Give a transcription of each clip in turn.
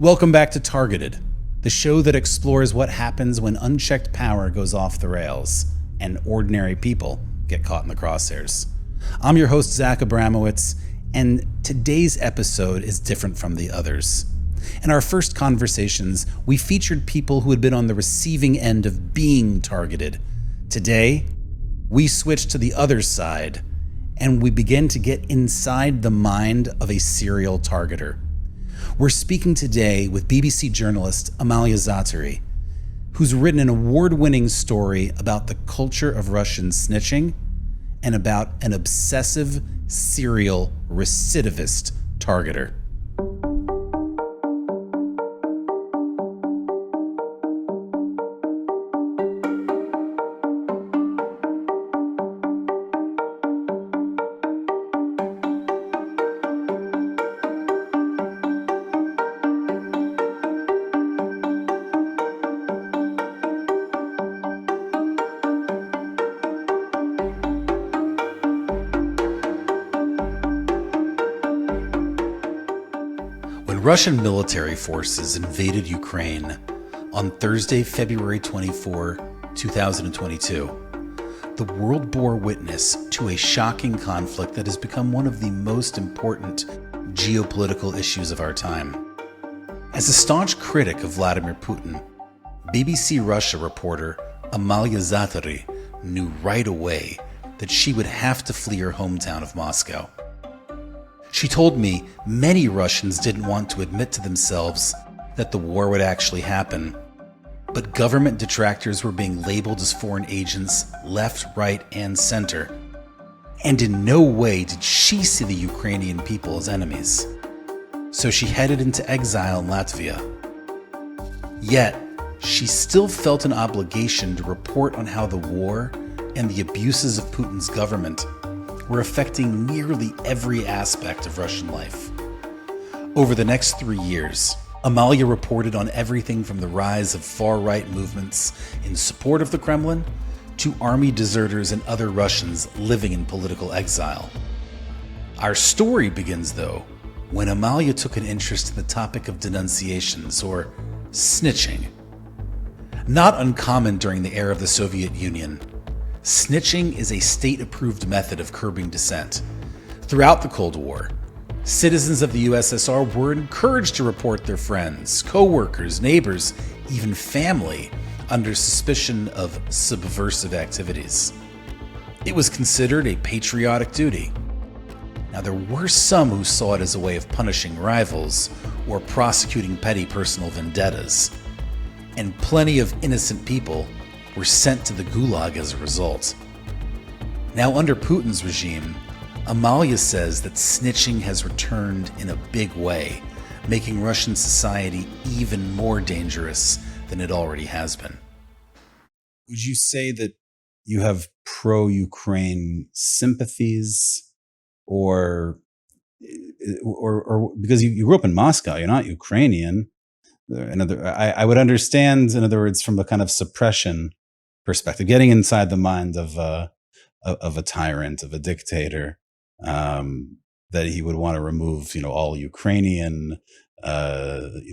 Welcome back to Targeted, the show that explores what happens when unchecked power goes off the rails and ordinary people get caught in the crosshairs. I'm your host, Zach Abramowitz, and today's episode is different from the others. In our first conversations, we featured people who had been on the receiving end of being targeted. Today, we switch to the other side, and we begin to get inside the mind of a serial targeter. We're speaking today with BBC journalist Amalia Zatari, who's written an award-winning story about the culture of Russian snitching and about an obsessive, serial, recidivist targeter. Russian military forces invaded Ukraine on Thursday, February 24, 2022. The world bore witness to a shocking conflict that has become one of the most important geopolitical issues of our time. As a staunch critic of Vladimir Putin, BBC Russia reporter Amalia Zatari knew right away that she would have to flee her hometown of Moscow. She told me many Russians didn't want to admit to themselves that the war would actually happen, but government detractors were being labeled as foreign agents left, right, and center. And in no way did she see the Ukrainian people as enemies. So she headed into exile in Latvia. Yet, she still felt an obligation to report on how the war and the abuses of Putin's government were affecting nearly every aspect of Russian life. Over the next 3 years, Amalia reported on everything from the rise of far-right movements in support of the Kremlin to army deserters and other Russians living in political exile. Our story begins, though, when Amalia took an interest in the topic of denunciations, or snitching. Not uncommon during the era of the Soviet Union, snitching is a state-approved method of curbing dissent. Throughout the Cold War, citizens of the USSR were encouraged to report their friends, co-workers, neighbors, even family under suspicion of subversive activities. It was considered a patriotic duty. Now, there were some who saw it as a way of punishing rivals or prosecuting petty personal vendettas, and plenty of innocent people were sent to the Gulag as a result. Now, under Putin's regime, Amalia says that snitching has returned in a big way, making Russian society even more dangerous than it already has been. Would you say that you have pro-Ukraine sympathies, or because you grew up in Moscow, you're not Ukrainian? I would understand, in other words, from a kind of suppression perspective, getting inside the mind of a tyrant, of a dictator, that he would want to remove, all Ukrainian,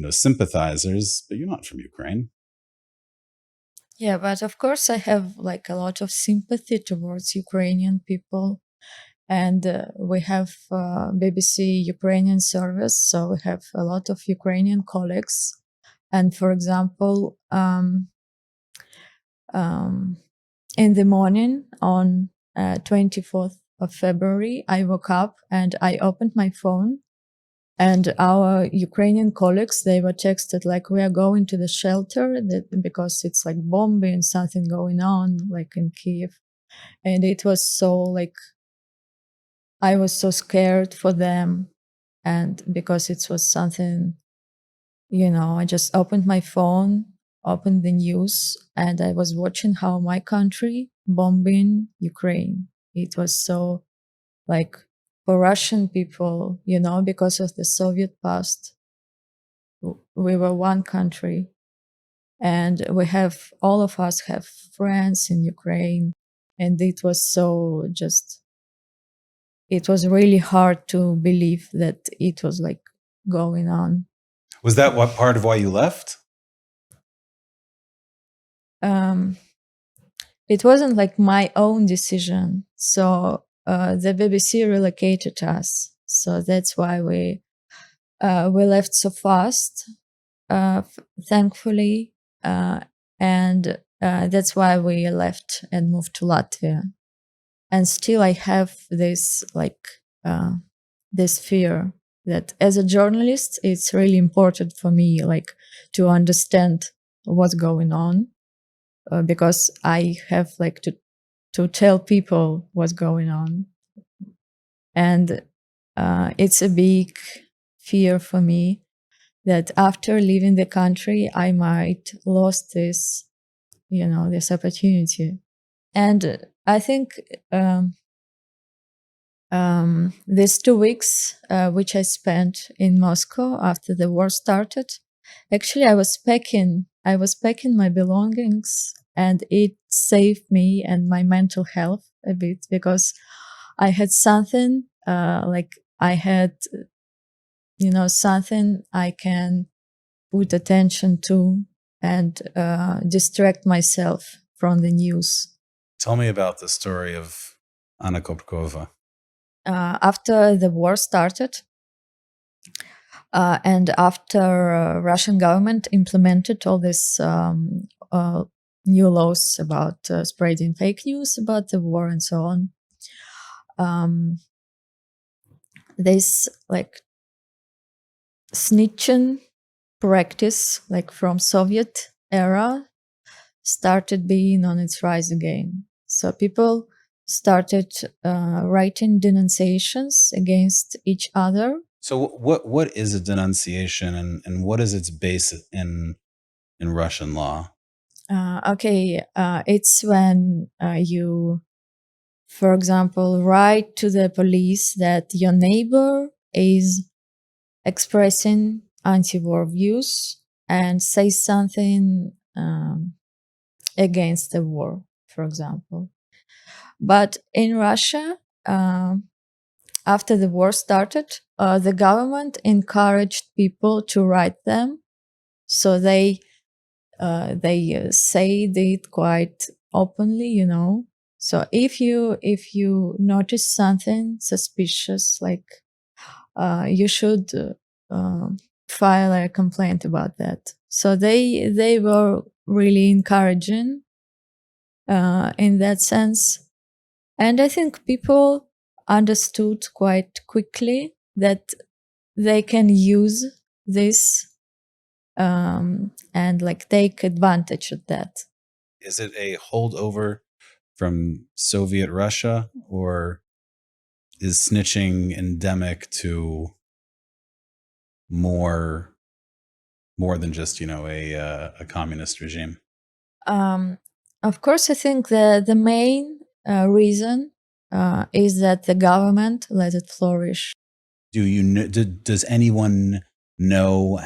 sympathizers. But you're not from Ukraine. Yeah, but of course I have a lot of sympathy towards Ukrainian people, and we have BBC Ukrainian service, so we have a lot of Ukrainian colleagues. And for example, in the morning on 24th of February, I woke up and I opened my phone, and our Ukrainian colleagues, they were texted we are going to the shelter because it's bombing, something going on in Kiev. And it was so I was so scared for them, and because it was something, I just opened my phone, opened the news, and I was watching how my country bombing Ukraine. It was so for Russian people, because of the Soviet past, we were one country, and all of us have friends in Ukraine, and it was so it was really hard to believe that it was going on. Was that what part of why you left? It wasn't like my own decision. So the BBC relocated us. So that's why we left so fast, thankfully. And that's why we left and moved to Latvia. And still I have this this fear that as a journalist, it's really important for me to understand what's going on, because I have to tell people what's going on. And it's a big fear for me that after leaving the country, I might lose this, this opportunity. And I think these 2 weeks, which I spent in Moscow after the war started, actually I was packing my belongings, and it saved me and my mental health a bit, because I had something something I can put attention to and distract myself from the news. Tell me about the story of Anna Korobkova. After the war started, and after Russian government implemented all these new laws about spreading fake news about the war and so on, this snitching practice, from Soviet era, started being on its rise again. So people started writing denunciations against each other. So what is a denunciation, and what is its base in Russian law? It's when you, for example, write to the police that your neighbor is expressing anti-war views and say something against the war, for example. But in Russia, after the war started, the government encouraged people to write them, so they say it quite openly, So if you notice something suspicious, you should file a complaint about that. So they were really encouraging in that sense. And I think people understood quite quickly that they can use this and take advantage of that. Is it a holdover from Soviet Russia, or is snitching endemic to more than just a communist regime? Of course, I think the main reason is that the government let it flourish. Does anyone know,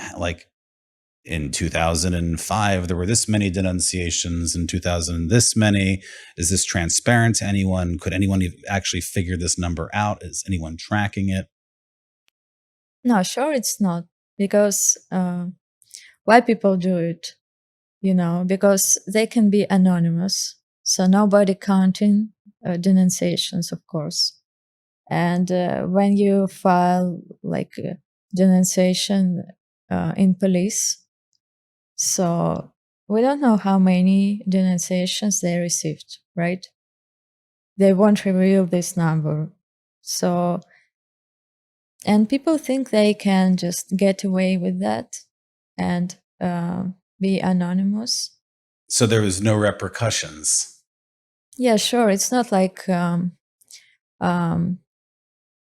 in 2005 there were this many denunciations, in 2000 this many? Is this transparent to anyone? Could anyone actually figure this number out? Is anyone tracking it? No, sure it's not, because why people do it? Because they can be anonymous, so nobody counting denunciations, of course. And when you file denunciation in police, so we don't know how many denunciations they received, right? They won't reveal this number. So, and people think they can just get away with that and be anonymous. So there was no repercussions? Yeah, sure. It's not like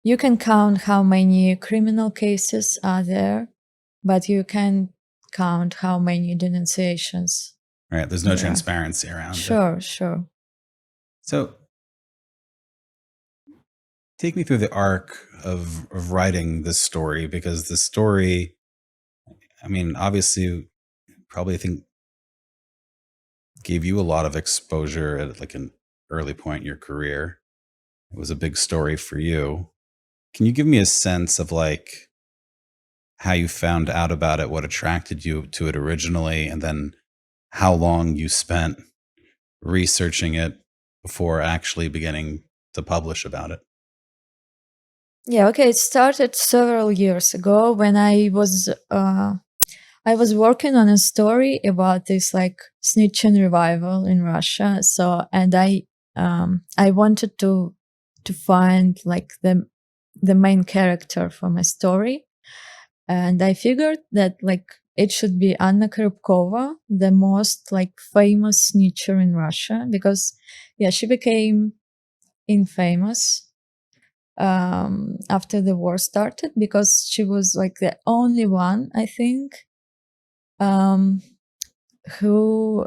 you can count how many criminal cases are there, but you can count how many denunciations. Right. There's no transparency around it. Sure. So take me through the arc of writing this story, because the story, obviously, probably think gave you a lot of exposure at an early point in your career. It was a big story for you. Can you give me a sense of how you found out about it, what attracted you to it originally, and then how long you spent researching it before actually beginning to publish about it. Yeah, okay. It started several years ago when I was working on a story about this like snitching revival in Russia. So, and I wanted to find like the main character for my story, and I figured that like it should be Anna Korobkova, the most like famous snitcher in Russia, because yeah, she became infamous after the war started because she was like the only one, I think, who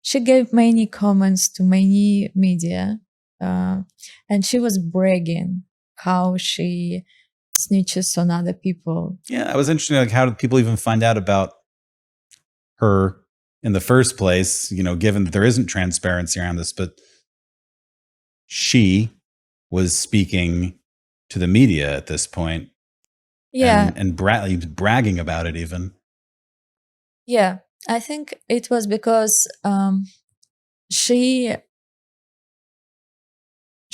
she gave many comments to many media, and she was bragging how she snitches on other people. Yeah, I was interested. Like, how did people even find out about her in the first place? You know, given that there isn't transparency around this, but she was speaking to the media at this point, Yeah, and bragging about it even. yeah. I think it was because she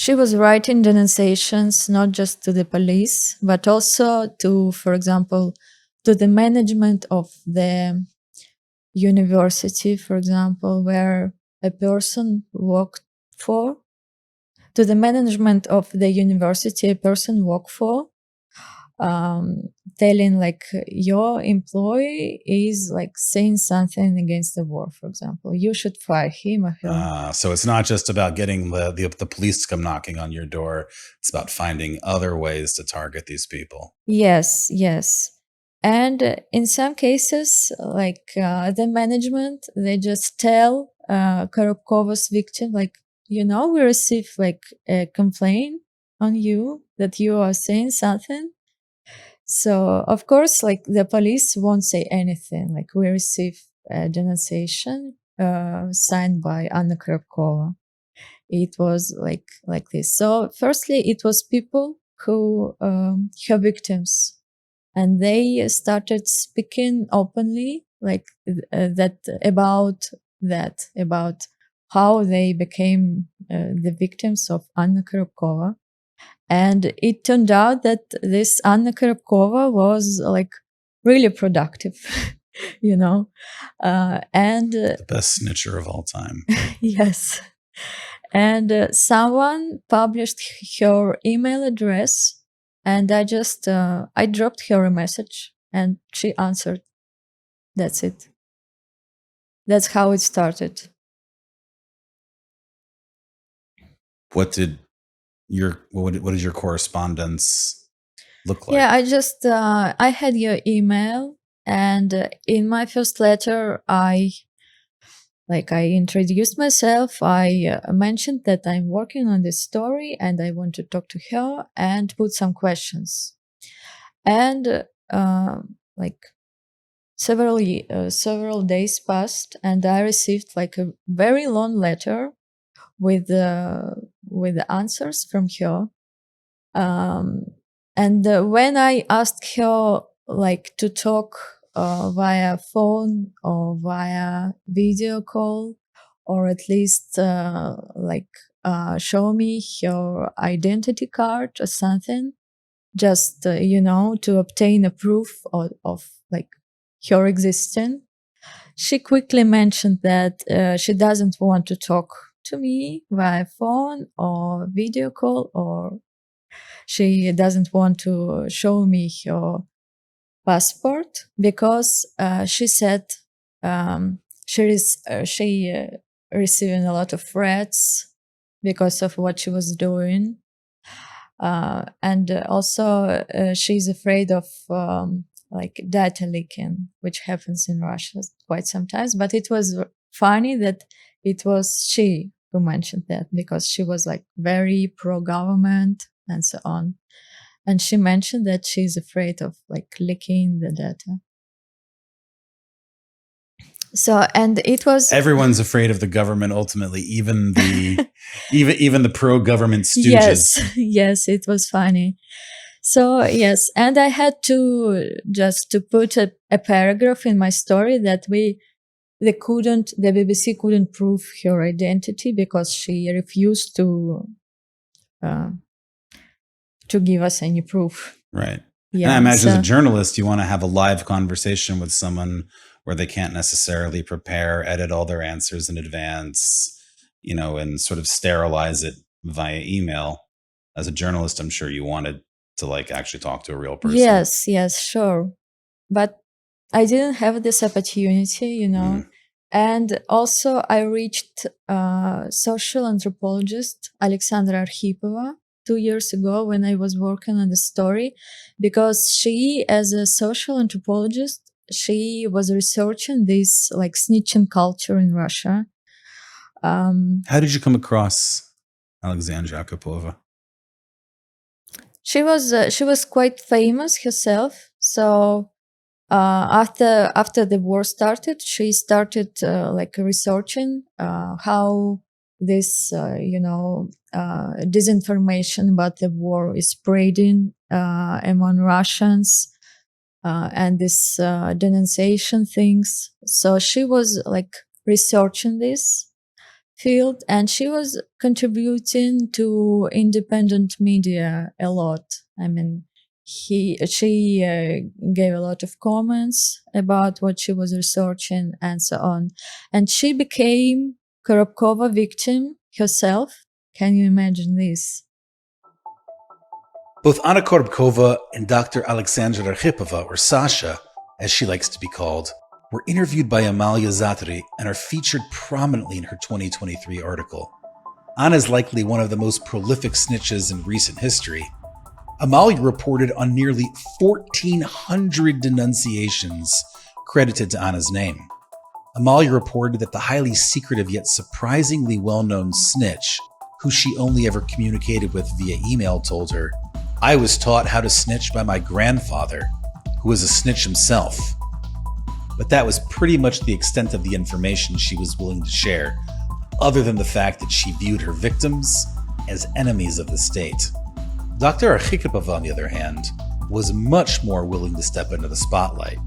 was writing denunciations not just to the police, but also to, for example, to the management of the university, for example, where a person worked for, to the management of the university a person worked for, telling like your employee is like saying something against the war, for example, you should fire him or her. So it's not just about getting the police to come knocking on your door. It's about finding other ways to target these people. Yes, yes. And in some cases, like the management, they just tell Korobkova's victim, like, you know, we received like a complaint on you that you are saying something. So, of course, like the police won't say anything. Like we receive a denunciation signed by Anna Korobkova. It was like this. So, firstly, it was people who her victims, and they started speaking openly, like about how they became the victims of Anna Korobkova. And it turned out that this Anna Korobkova was like really productive, you know, and The best snitcher of all time. yes. And someone published her email address, and I just I dropped her a message, and she answered. That's it. That's how it started. What did what did your correspondence look like? Yeah, I just I had your email, and in my first letter, I introduced myself. I mentioned that I'm working on this story and I want to talk to her and put some questions. And like several days passed, and I received like a very long letter with the answers from her. And when I asked her like to talk via phone or via video call, or at least show me her identity card or something, just to obtain a proof of like her existence, she quickly mentioned that she doesn't want to talk to me via phone or video call, or she doesn't want to show me her passport because she said she receiving a lot of threats because of what she was doing, and also she's afraid of like data leaking, which happens in Russia quite sometimes. But it was funny that it was she who mentioned that, because she was like very pro-government and so on. And she mentioned that she's afraid of like leaking the data. So, and it was Everyone's afraid of the government ultimately, even the even the pro-government stooges. yes, yes, it was funny. So yes, and I had to just to put a paragraph in my story that the BBC couldn't prove her identity because she refused to give us any proof. Right. Yeah. And I imagine as a journalist, you want to have a live conversation with someone where they can't necessarily prepare, edit all their answers in advance, and sort of sterilize it via email. As a journalist, I'm sure you wanted to actually talk to a real person. Yes, sure. But I didn't have this opportunity, And also I reached social anthropologist Alexandra Arkhipova 2 years ago when I was working on the story, because she, as a social anthropologist, she was researching this snitching culture in Russia. How did you come across Alexandra Arkhipova? She was quite famous herself. So after the war started, she started researching how this disinformation about the war is spreading among Russians, and this denunciation things. So she was researching this field, and she was contributing to independent media a lot. I mean, she gave a lot of comments about what she was researching and so on. And she became Korobkova victim herself. Can you imagine this? Both Anna Korobkova and Dr. Alexandra Arkhipova, or Sasha, as she likes to be called, were interviewed by Amalia Zatari and are featured prominently in her 2023 article. Anna is likely one of the most prolific snitches in recent history. Amalia reported on nearly 1,400 denunciations credited to Anna's name. Amalia reported that the highly secretive yet surprisingly well-known snitch, who she only ever communicated with via email, told her, "I was taught how to snitch by my grandfather, who was a snitch himself." But that was pretty much the extent of the information she was willing to share, other than the fact that she viewed her victims as enemies of the state. Dr. Arkhipova, on the other hand, was much more willing to step into the spotlight.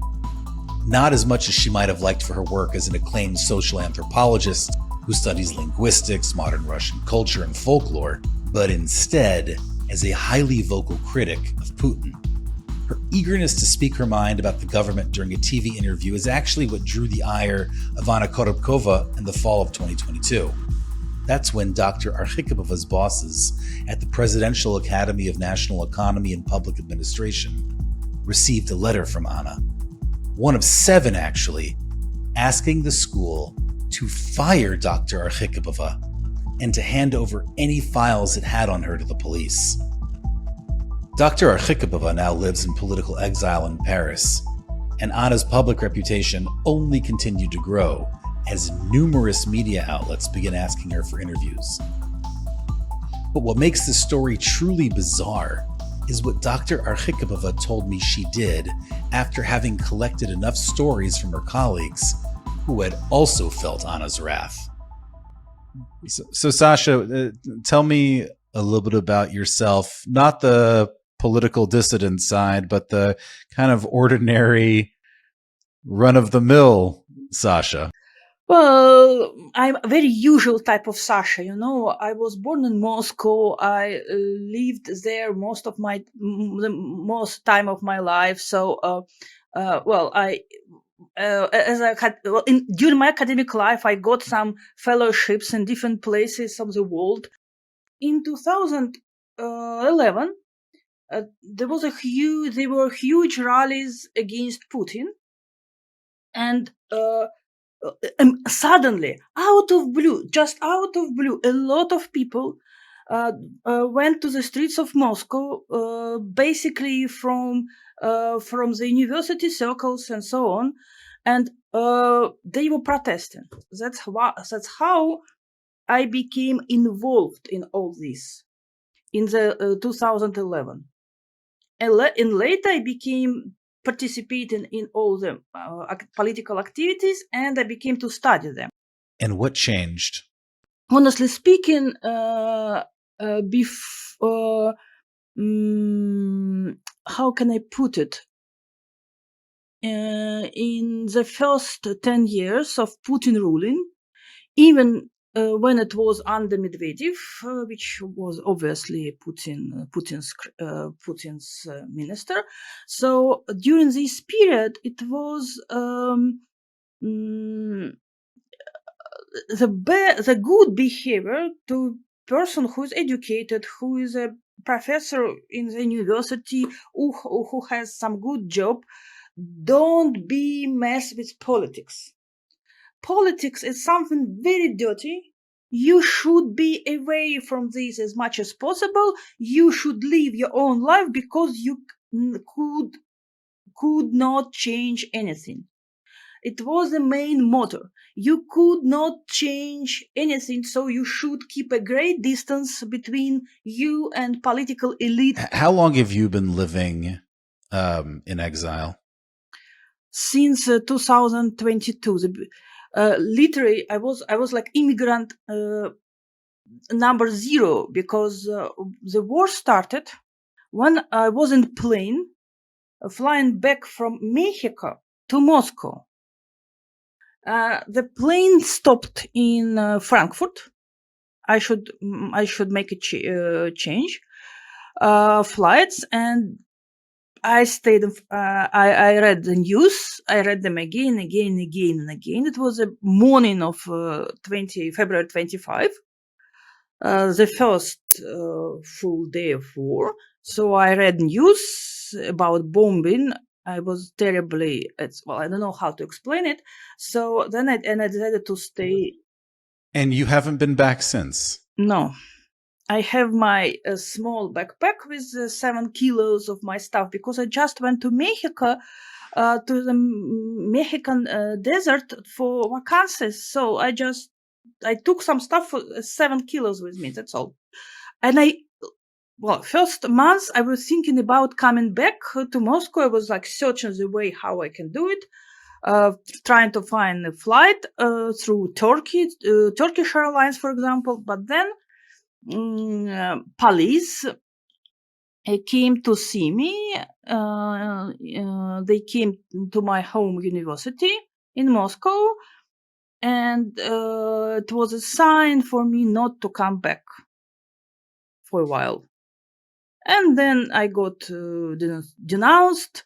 Not as much as she might have liked for her work as an acclaimed social anthropologist who studies linguistics, modern Russian culture, and folklore, but instead as a highly vocal critic of Putin. Her eagerness to speak her mind about the government during a TV interview is actually what drew the ire of Anna Korobkova in the fall of 2022. That's when Dr. Arkhikova's bosses at the Presidential Academy of National Economy and Public Administration received a letter from Anna, one of 7 actually, asking the school to fire Dr. Arkhipova and to hand over any files it had on her to the police. Dr. Arkhipova now lives in political exile in Paris, and Anna's public reputation only continued to grow as numerous media outlets began asking her for interviews. But what makes this story truly bizarre is what Dr. Arkhipova told me she did after having collected enough stories from her colleagues who had also felt Anna's wrath. So Sasha, tell me a little bit about yourself, not the political dissident side, but the kind of ordinary, run-of-the-mill Sasha. Well, I'm a very usual type of Sasha, I was born in Moscow. I lived there most time of my life. So, during my academic life, I got some fellowships in different places of the world. In 2011, there were huge rallies against Putin, and suddenly, out of blue, a lot of people went to the streets of Moscow, basically from the university circles and so on, and they were protesting. That's how I became involved in all this in the 2011. And later I became participating in all the political activities, and I became to study them. And what changed? Honestly speaking, how can I put it? In the first 10 years of Putin ruling, even when it was under Medvedev, which was obviously Putin's minister. So during this period, it was the good behavior to person who is educated, who is a professor in the university, who has some good job. Don't be mess with politics. Politics is something very dirty. You should be away from this as much as possible. You should live your own life because you could not change anything. It was the main motto. You could not change anything, so you should keep a great distance between you and political elite. How long have you been living in exile? Since 2022. Literally, I was like immigrant number 0 because the war started when I was in plane flying back from Mexico to Moscow. The plane stopped in Frankfurt. I should make a change flights, and I stayed. I read the news. I read them again. It was a morning of February 25, the first full day of war. So I read news about bombing. I was terribly, I don't know how to explain it. So then I decided to stay. And you haven't been back since? No. I have my small backpack with 7 kilos of my stuff because I just went to Mexico, to the Mexican desert for vacancies. So I took some stuff for 7 kilos with me. That's all. And first month I was thinking about coming back to Moscow. I was like searching the way how I can do it. Trying to find a flight through Turkish Airlines, for example. But then police came to see me. They came to my home university in Moscow, and it was a sign for me not to come back for a while. And then I got denounced.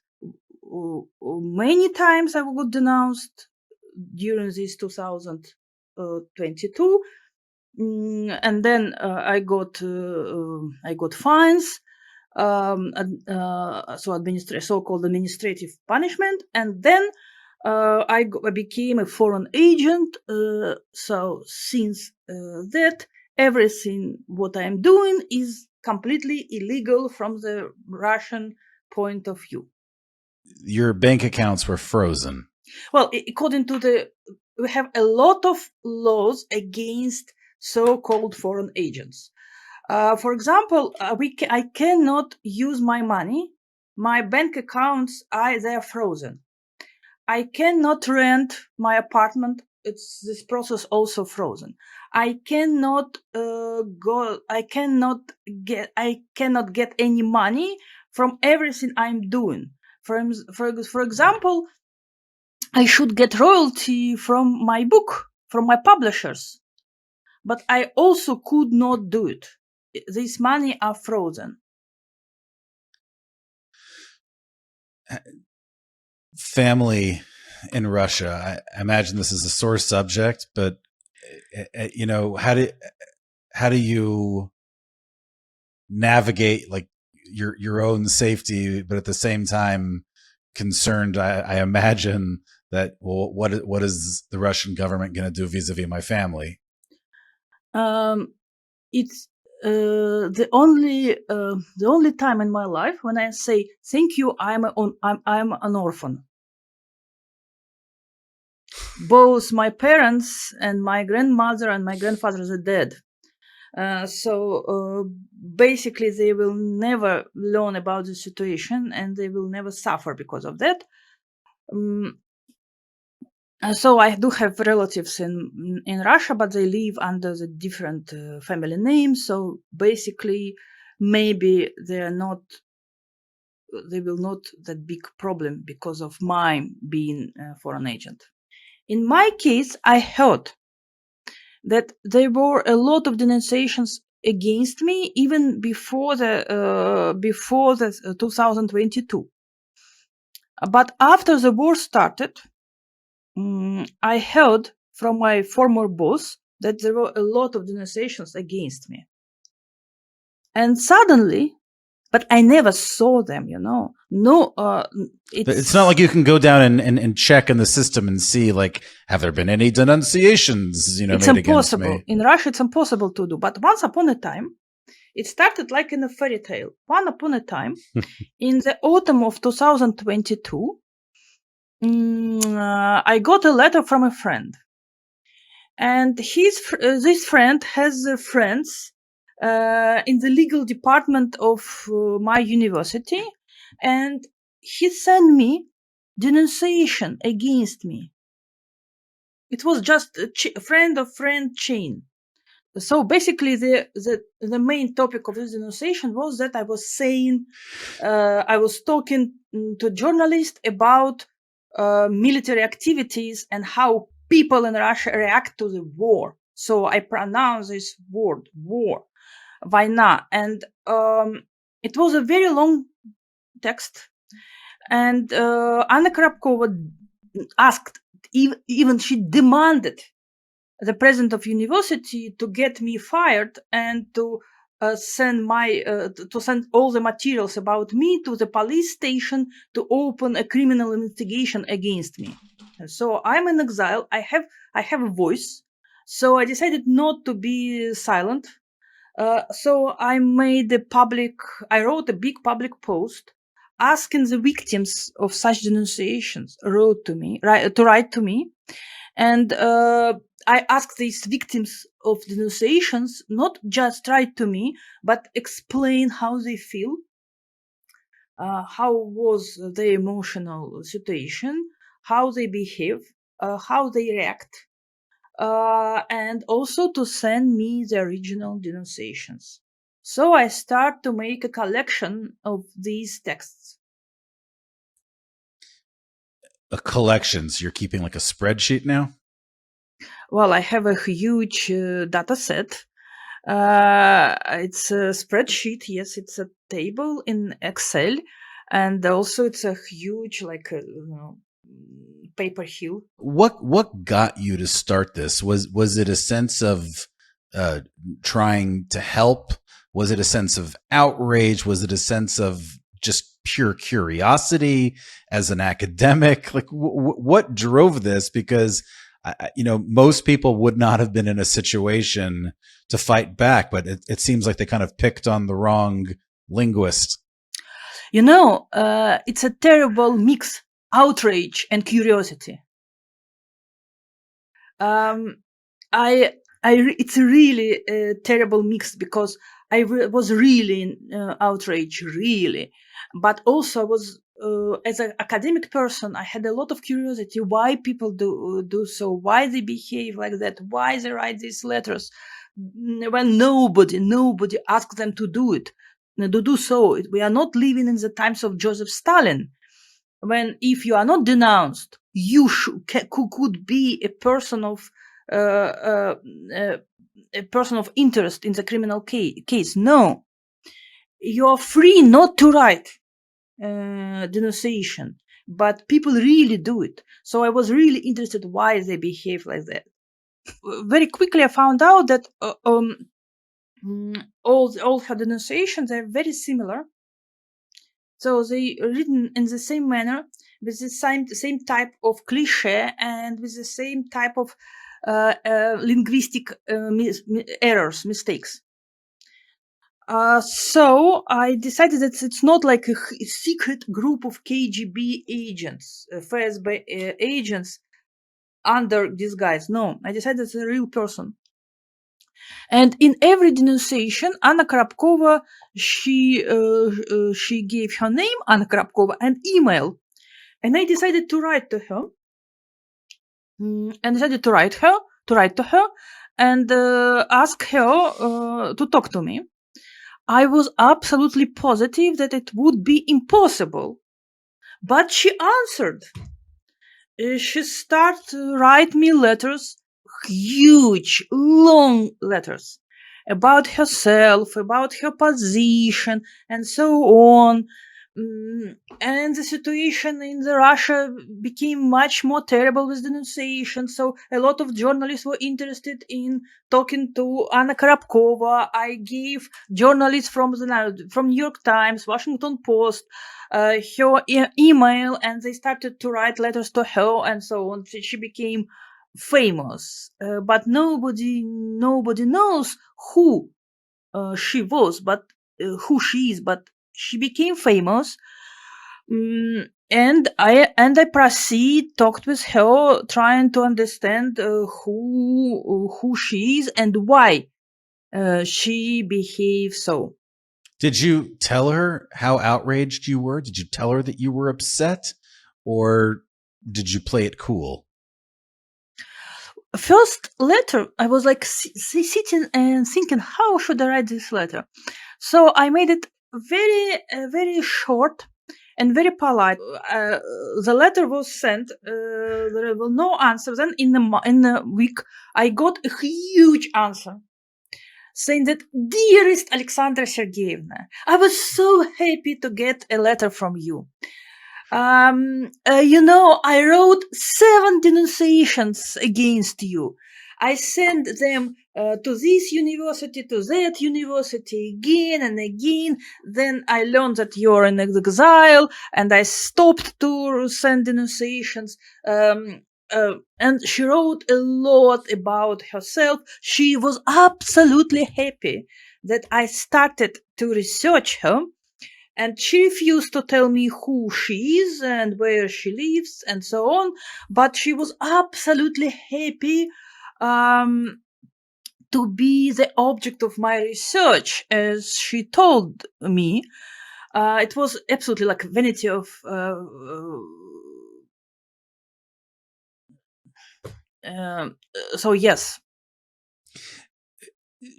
Many times I got denounced during this 2022. And then I got fines, so-called administrative punishment, and then I became a foreign agent. So since that, everything what I'm doing is completely illegal from the Russian point of view. Your bank accounts were frozen. Well, according to we have a lot of laws against so-called foreign agents. For example, I cannot use my money. My bank accounts they are frozen. I cannot rent my apartment. This process also frozen. I cannot I cannot get any money from everything I'm doing. For example, I should get royalty from my book, from my publishers. But I also could not do it. These money are frozen. Family in Russia. I imagine this is a sore subject, but how do you navigate like your own safety, but at the same time concerned? I imagine that what is the Russian government going to do vis-a-vis my family? It's the only time in my life when I say thank you. I'm an orphan. Both my parents and my grandmother and my grandfather are dead. So basically, they will never learn about the situation, and they will never suffer because of that. So I do have relatives in Russia, but they live under the different family names. So basically, maybe they are not that big problem because of my being a foreign agent. In my case, I heard that there were a lot of denunciations against me even before the 2022. But after the war started, I heard from my former boss that there were a lot of denunciations against me. And suddenly, but I never saw them, No, it's not like you can go down and check in the system and see, like, have there been any denunciations, it's made impossible. against me? In Russia, it's impossible to do. But once upon a time, it started like in a fairy tale. One upon a time, in the autumn of 2022, I got a letter from a friend. And this friend has friends in the legal department of my university, and he sent me denunciation against me. It was just a friend of friend chain. So basically, the main topic of this denunciation was that I was saying, I was talking to journalists about military activities and how people in Russia react to the war. So I pronounce this word, war, война. And it was a very long text. And Anna Korobkova asked, even she demanded the president of university to get me fired and to send all the materials about me to the police station to open a criminal investigation against me. So I'm in exile. I have a voice. So I decided not to be silent. So I wrote a big public post asking the victims of such denunciations to write to me. And I asked these victims of denunciations not just write to me, but explain how they feel, how was their emotional situation, how they behave, how they react, and also to send me the original denunciations. So I start to make a collection of these texts. A collection? So you're keeping like a spreadsheet now? Well, I have a huge data set. It's a spreadsheet. Yes, it's a table in Excel, and also it's a huge, paper hill. What got you to start this? Was it a sense of trying to help? Was it a sense of outrage? Was it a sense of just pure curiosity as an academic? Like, what drove this? Because most people would not have been in a situation to fight back, but it seems like they kind of picked on the wrong linguist. It's a terrible mix, outrage and curiosity. It's really a terrible mix because I was really outraged, really, but also I was. As an academic person, I had a lot of curiosity why people do so, why they behave like that, why they write these letters when nobody asked them to do it, to do so. We are not living in the times of Joseph Stalin, when if you are not denounced, you could be a person of interest in the criminal case. No, you are free not to write denunciation, but people really do it. So I was really interested why they behave like that. Very quickly I found out that all her denunciations are very similar. So they are written in the same manner, with the same type of cliche and with the same type of linguistic errors, mistakes. So I decided that it's not like a secret group of KGB agents, FSB agents under disguise. No, I decided it's a real person. And in every denunciation, Anna Korobkova, she gave her name, Anna Korobkova, and email. And I decided to write to her. And ask her to talk to me. I was absolutely positive that it would be impossible. But she answered. She started to write me letters, huge, long letters, about herself, about her position, and so on. And the situation in the Russia became much more terrible with denunciation. So a lot of journalists were interested in talking to Anna Korobkova. I gave journalists from New York Times, Washington Post, her email, and they started to write letters to her, and so on. She became famous, but nobody knows who she was, but who she is. But she became famous, and I proceed talked with her, trying to understand who she is and why she behaves so. Did you tell her how outraged you were? Did you tell her that you were upset, or did you play it cool? First letter, I was like sitting and thinking, how should I write this letter? So I made it very short and very polite. The letter was sent. There was no answer. Then in a week, I got a huge answer saying that, dearest Alexandra Sergeyevna, I was so happy to get a letter from you. I wrote 7 denunciations against you. I sent them to this university, to that university, again and again. Then I learned that you're in exile, and I stopped to send denunciations. And she wrote a lot about herself. She was absolutely happy that I started to research her. And she refused to tell me who she is and where she lives and so on. But she was absolutely happy to be the object of my research, as she told me. It was absolutely like vanity of... so yes.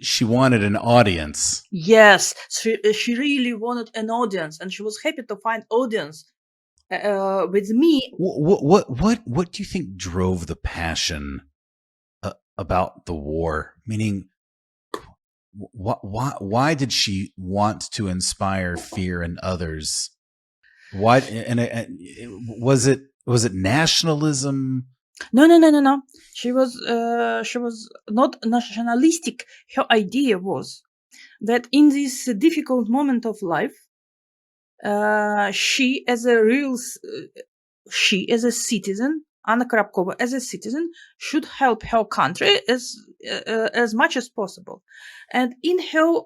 She wanted an audience. Yes, she really wanted an audience, and she was happy to find audience with me. What do you think drove the passion about the war? Meaning, why did she want to inspire fear in others? Why? And was it nationalism? No. She was not nationalistic. Her idea was that in this difficult moment of life, she as a citizen, Anna Korobkova as a citizen, should help her country as much as possible. And in her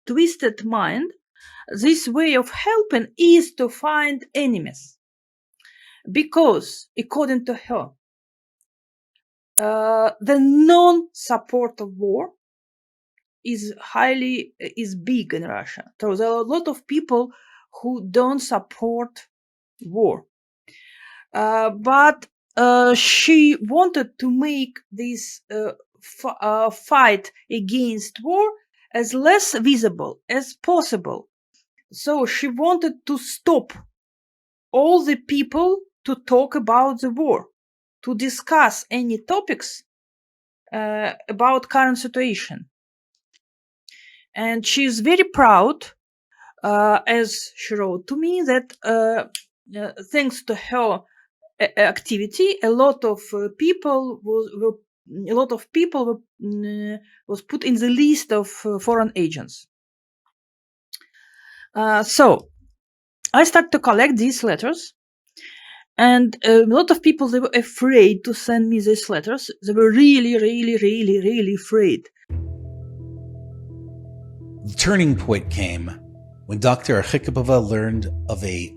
twisted mind, this way of helping is to find enemies, because according to her, the non-support of war is big in Russia. So there are a lot of people who don't support war. But she wanted to make this fight against war as less visible as possible. So she wanted to stop all the people to talk about the war, to discuss any topics about current situation. And she's very proud, as she wrote to me, that thanks to her activity, a lot of people was put in the list of foreign agents. So I started to collect these letters. And a lot of people, they were afraid to send me these letters. They were really afraid. The turning point came when Dr. Arkhipova learned of a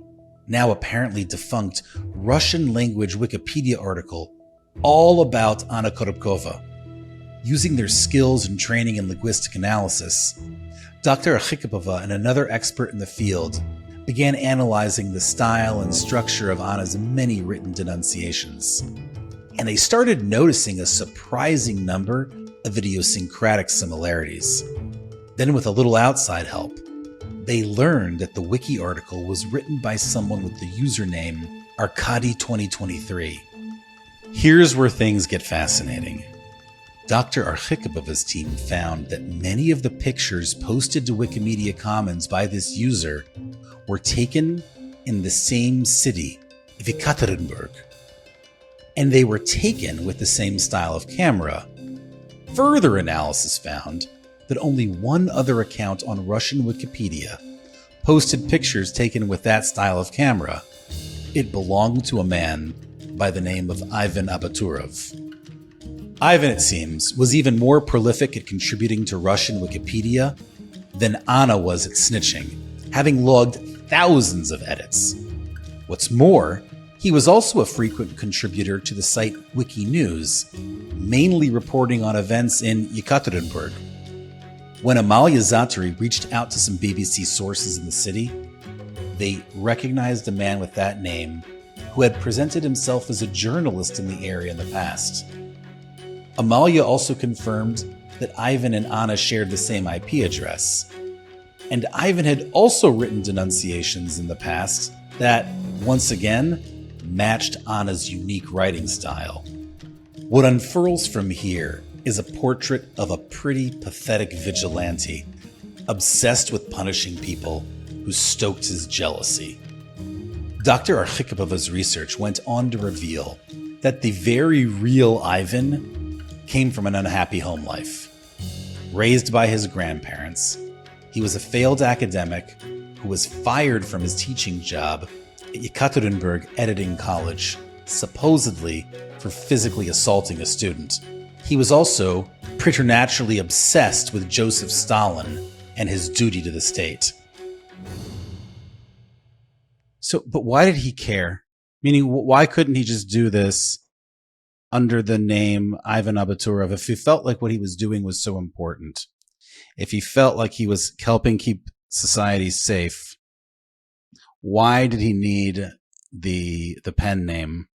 now apparently defunct Russian-language Wikipedia article all about Anna Korobkova. Using their skills and training in linguistic analysis, Dr. Arkhipova and another expert in the field began analyzing the style and structure of Anna's many written denunciations. And they started noticing a surprising number of idiosyncratic similarities. Then, with a little outside help, they learned that the wiki article was written by someone with the username Arkady2023. Here's where things get fascinating. Dr. Arkhikova's team found that many of the pictures posted to Wikimedia Commons by this user were taken in the same city, Yekaterinburg, and they were taken with the same style of camera. Further analysis found that only one other account on Russian Wikipedia posted pictures taken with that style of camera. It belonged to a man by the name of Ivan Abaturov. Ivan, it seems, was even more prolific at contributing to Russian Wikipedia than Anna was at snitching, having logged thousands of edits. What's more, he was also a frequent contributor to the site Wikinews, mainly reporting on events in Yekaterinburg. When Amalia Zatari reached out to some BBC sources in the city, they recognized a man with that name who had presented himself as a journalist in the area in the past. Amalia also confirmed that Ivan and Anna shared the same IP address. And Ivan had also written denunciations in the past that, once again, matched Anna's unique writing style. What unfurls from here is a portrait of a pretty pathetic vigilante, obsessed with punishing people who stoked his jealousy. Dr. Arkhikova's research went on to reveal that the very real Ivan came from an unhappy home life. Raised by his grandparents, he was a failed academic who was fired from his teaching job at Yekaterinburg Editing College, supposedly for physically assaulting a student. He was also preternaturally obsessed with Joseph Stalin and his duty to the state. So, but why did he care? Meaning, why couldn't he just do this under the name Ivan Abaturov if he felt like what he was doing was so important? If he felt like he was helping keep society safe, why did he need the pen name?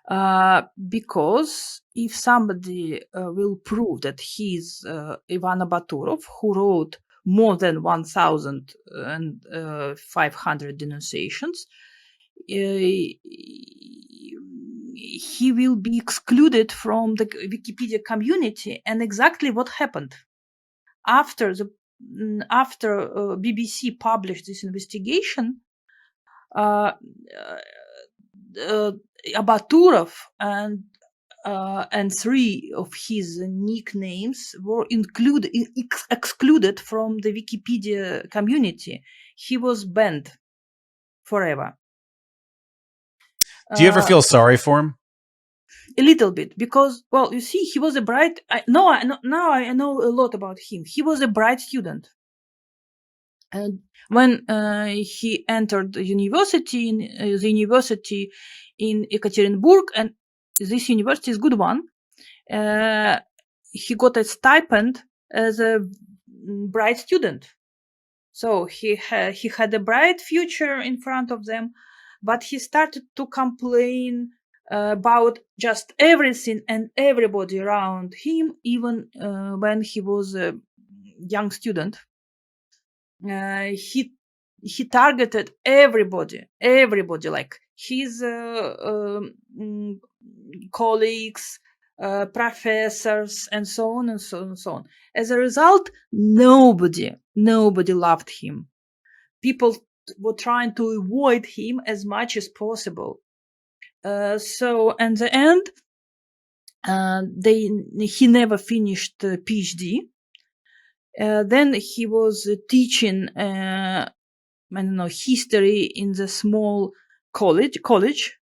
Because if somebody will prove that he's Ivan Abaturov, who wrote more than 1,500 denunciations, he will be excluded from the Wikipedia community. And exactly what happened after BBC published this investigation, Abaturov and three of his nicknames were excluded from the Wikipedia community. He was banned forever. Do you ever feel sorry for him? A little bit, because, well, you see, he was a bright. Now I know a lot about him. He was a bright student. And when he entered the university in Ekaterinburg, and this university is a good one, he got a stipend as a bright student. So he had a bright future in front of them, but he started to complain about just everything and everybody around him, even when he was a young student. He targeted everybody, like his colleagues, professors, and so on and so on and so on. As a result, nobody loved him. People were trying to avoid him as much as possible. So in the end, he never finished PhD. Then he was teaching, history in the small college,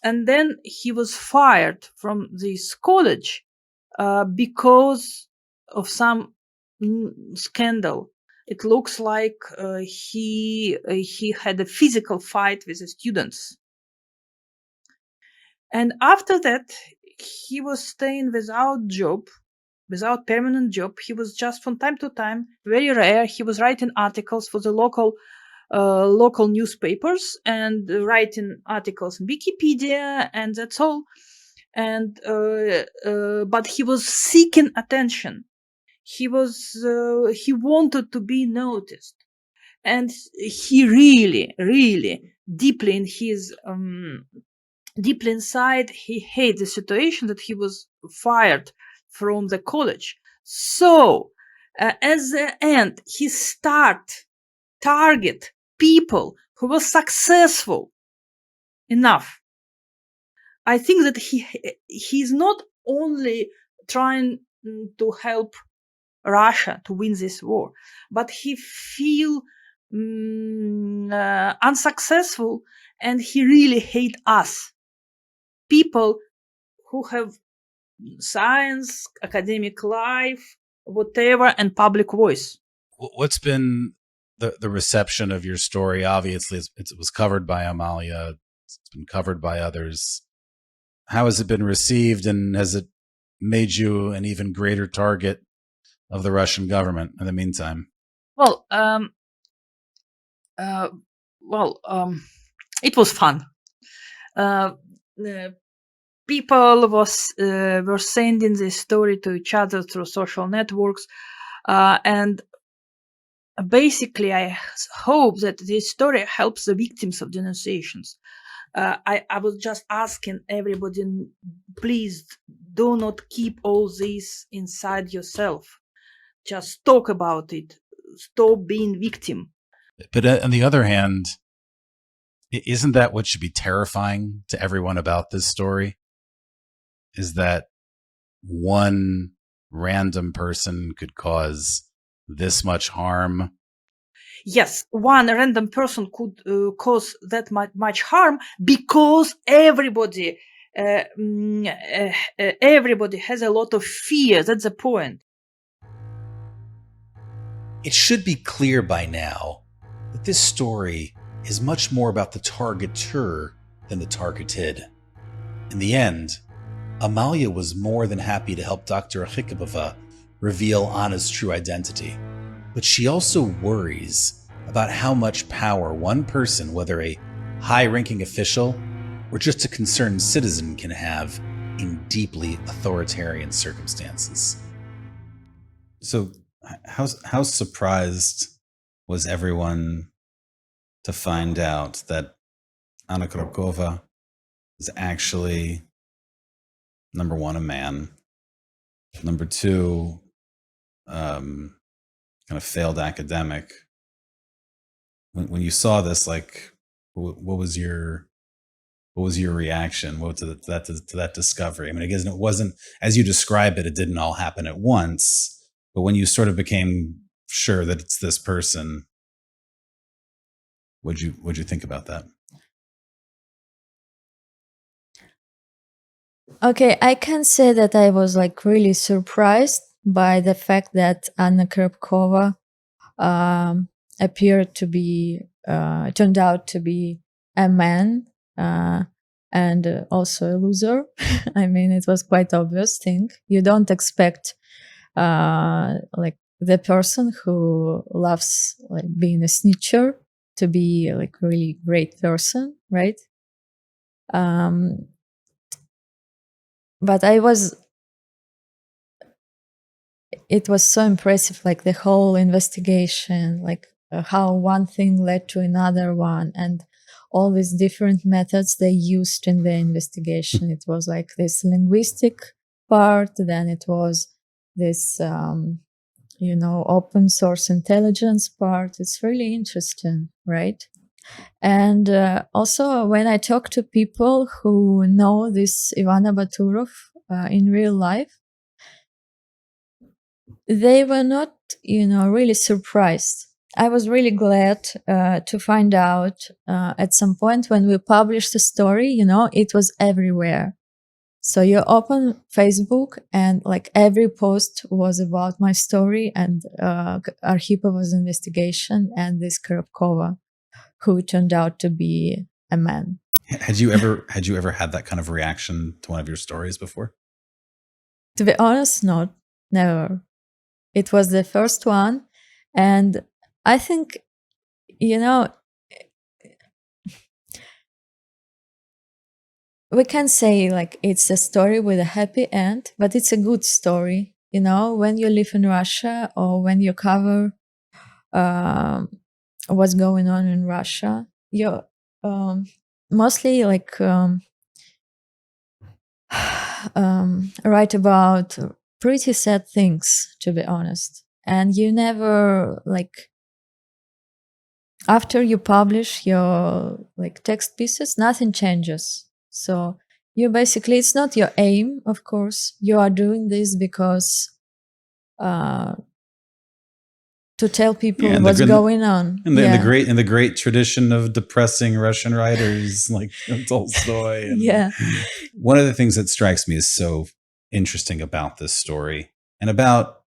and then he was fired from this college because of some scandal. It looks like he had a physical fight with the students. And after that, he was staying without permanent job. He was just from time to time, very rare. He was writing articles for the local newspapers and writing articles in Wikipedia, and that's all. And but he was seeking attention. he wanted to be noticed, and he really deeply in his deeply inside, he hated the situation that he was fired from the college. So at the end, he target people who were successful enough. I think that he's not only trying to help Russia to win this war, but he feel unsuccessful, and he really hate us, people who have science, academic life, whatever, and public voice. What's been the reception of your story? Obviously, it was covered by Amalia. It's been covered by others. How has it been received, and has it made you an even greater target of the Russian government in the meantime? Well, it was fun. People were sending this story to each other through social networks, and basically, I hope that this story helps the victims of denunciations. I was just asking everybody, please do not keep all this inside yourself. Just talk about it. Stop being victim. But on the other hand, isn't that what should be terrifying to everyone about this story? Is that one random person could cause this much harm? Yes, one random person could cause that much harm because everybody has a lot of fear. That's the point. It should be clear by now that this story is much more about the targeter than the targeted. In the end, Amalia was more than happy to help Dr. Arkhipova reveal Anna's true identity. But she also worries about how much power one person, whether a high-ranking official or just a concerned citizen, can have in deeply authoritarian circumstances. So, how surprised was everyone to find out that Anna Korobkova is actually, number one, a man, number two, kind of failed academic? When you saw this, like, what was your reaction? What to that discovery? I mean, I guess it wasn't, as you describe it, it didn't all happen at once. But when you sort of became sure that it's this person, what'd you think about that? Okay, I can say that I was like really surprised by the fact that Anna Korobkova appeared to be, turned out to be a man, and also a loser. I mean, it was quite obvious thing. You don't expect like the person who loves like being a snitcher to be like really great person, right? But it was so impressive, like the whole investigation, like how one thing led to another one, and all these different methods they used in the investigation. It was like this linguistic part, then it was this, open source intelligence part. It's really interesting, right? And also, when I talk to people who know this Ivana Baturov in real life, they were not, really surprised. I was really glad to find out at some point when we published the story, it was everywhere. So you open Facebook and like every post was about my story and Arkhipova's investigation and this Korobkova, who turned out to be a man. Had you ever had that kind of reaction to one of your stories before? To be honest, not, never. It was the first one, and I think, we can say like it's a story with a happy end, but it's a good story. you know, when you live in Russia or when you cover what's going on in Russia, you mostly like write about pretty sad things, to be honest. And you never like, after you publish your like text pieces, nothing changes. So you basically, it's not your aim, of course. You are doing this because to tell people what's going on. In the great tradition of depressing Russian writers like Tolstoy. And yeah. One of the things that strikes me as so interesting about this story and about,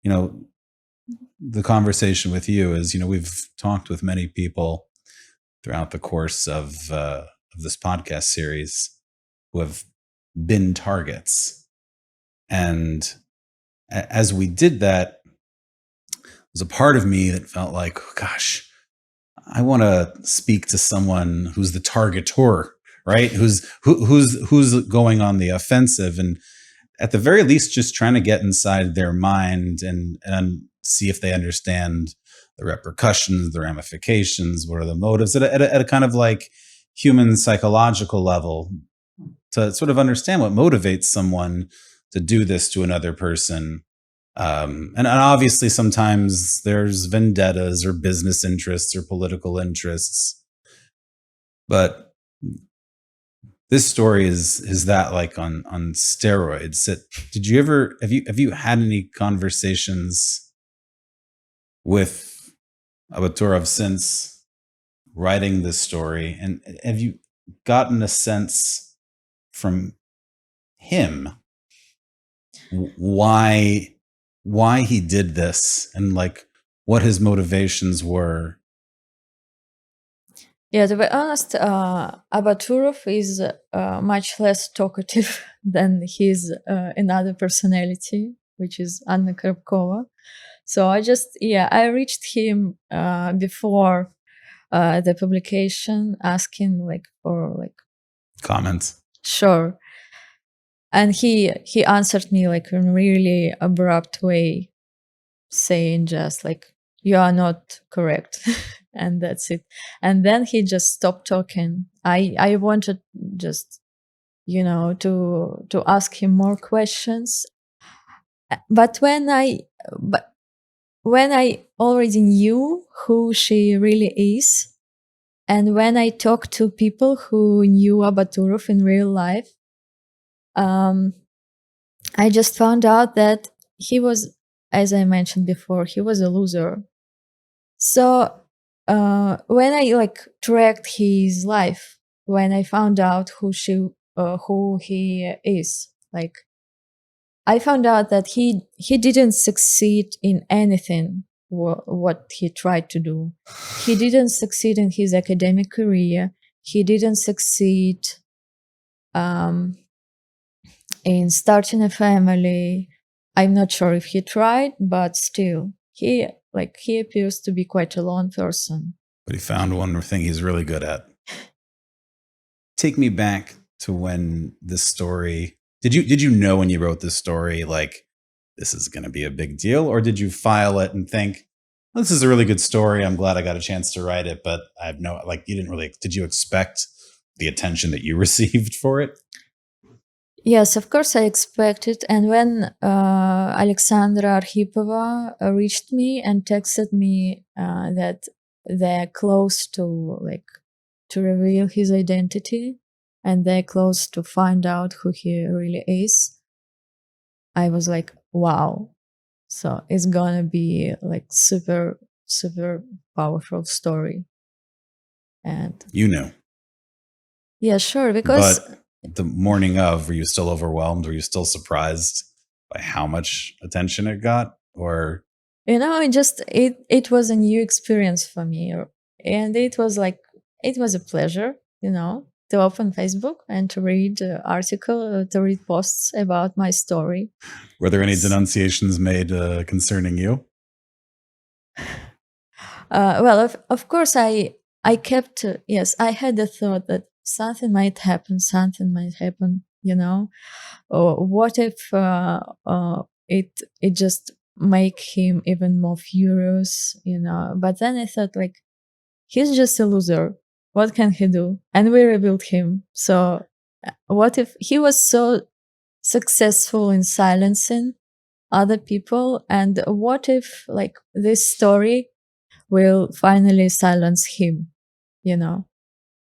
you know, the conversation with you is, you know, we've talked with many people throughout the course of this podcast series who have been targets. And as we did that, there's a part of me that felt like, oh, gosh, I want to speak to someone who's the targetor, right? Who's going on the offensive, and at the very least, just trying to get inside their mind and see if they understand the repercussions, the ramifications, what are the motives at a kind of like human psychological level, to sort of understand what motivates someone to do this to another person. And obviously sometimes there's vendettas or business interests or political interests, but this story is that like on steroids. Did you ever, have you had any conversations with Abaturov since writing this story, and have you gotten a sense from him why he did this and like what his motivations were? Yeah, to be honest, Abaturov is much less talkative than his another personality, which is Anna Korobkova. So I reached him before the publication, asking like for like comments. Sure. And he answered me like in really abrupt way, saying just like, you are not correct. And that's it. And then he just stopped talking. I wanted just, you know, to ask him more questions. But when I already knew who she really is, and when I talked to people who knew Abaturov in real life, I just found out that he was, as I mentioned before, he was a loser. So when I like tracked his life, when I found out who he is, like I found out that he didn't succeed in anything what he tried to do. He didn't succeed in his academic career. He didn't succeed in starting a family. I'm not sure if he tried, but still, he appears to be quite a lone person. But he found one thing he's really good at. Take me back to when this story. Did you know when you wrote this story, like, this is going to be a big deal? Or did you file it and think, well, this is a really good story, I'm glad I got a chance to write it, but I have no, like, you didn't really, did you expect the attention that you received for it? Yes, of course I expected. And when Alexandra Arkhipova reached me and texted me that they're close to reveal his identity and they're close to find out who he really is, I was like, wow. So it's gonna be like super, super powerful story. And you know. Yeah, sure. Because the morning of, were you still overwhelmed? Were you still surprised by how much attention it got? Or, you know, it was a new experience for me. And it was a pleasure, you know, to open Facebook and to read to read posts about my story. Were there any denunciations made concerning you? Well, of course, I kept, yes, I had the thought that something might happen, you know. Or what if it just make him even more furious, But then I thought, like, he's just a loser. What can he do? And we rebuilt him. So what if he was so successful in silencing other people? And what if, like, this story will finally silence him,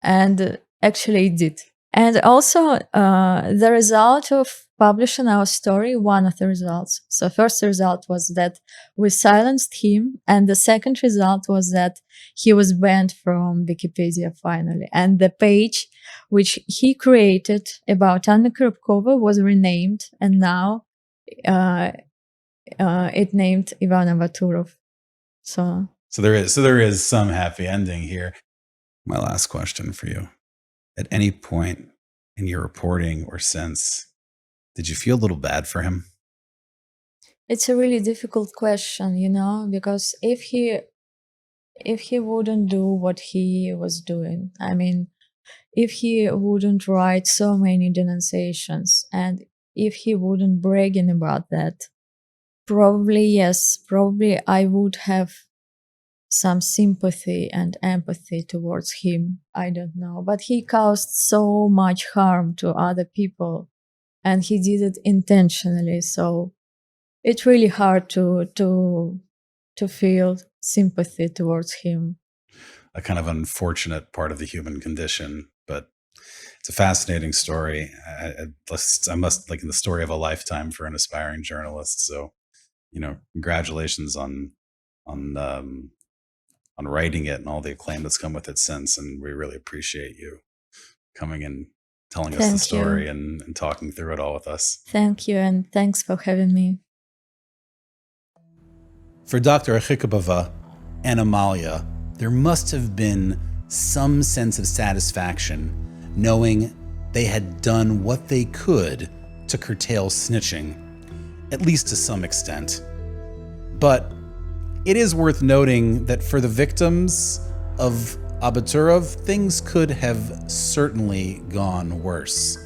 And actually it did. And also the result of publishing our story, one of the results. So first result was that we silenced him. And the second result was that he was banned from Wikipedia finally. And the page which he created about Anna Korobkova was renamed. And now it named Ivana Vaturov. So there is some happy ending here. My last question for you. At any point in your reporting or since, did you feel a little bad for him? It's a really difficult question, because if he wouldn't do what he was doing, I mean, if he wouldn't write so many denunciations, and if he wouldn't bragging about that, probably I would have some sympathy and empathy towards him. I don't know. But he caused so much harm to other people, and he did it intentionally. So it's really hard to feel sympathy towards him. A kind of unfortunate part of the human condition, but it's a fascinating story. I must like the story of a lifetime for an aspiring journalist. So, congratulations on writing it and all the acclaim that's come with it since. And we really appreciate you coming and telling us the story and talking through it all with us. Thank you. And thanks for having me. For Dr. Arkhipova and Amalia, there must have been some sense of satisfaction knowing they had done what they could to curtail snitching, at least to some extent. But it is worth noting that for the victims of Abaturov, things could have certainly gone worse.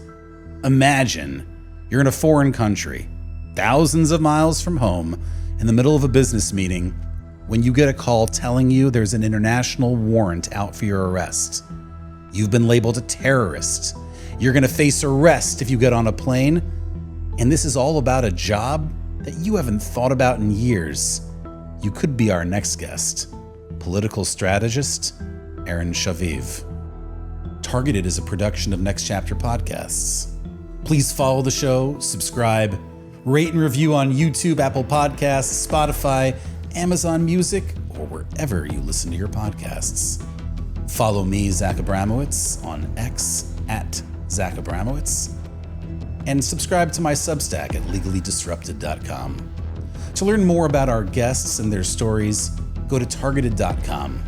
Imagine you're in a foreign country, thousands of miles from home, in the middle of a business meeting, when you get a call telling you there's an international warrant out for your arrest. You've been labeled a terrorist. You're going to face arrest if you get on a plane. And this is all about a job that you haven't thought about in years. You could be our next guest, political strategist Aaron Shaviv. Targeted is a production of Next Chapter Podcasts. Please follow the show, subscribe, rate and review on YouTube, Apple Podcasts, Spotify, Amazon Music, or wherever you listen to your podcasts. Follow me, Zach Abramowitz, on X at Zach Abramowitz, and subscribe to my Substack at legallydisrupted.com. To learn more about our guests and their stories, go to targeted.com.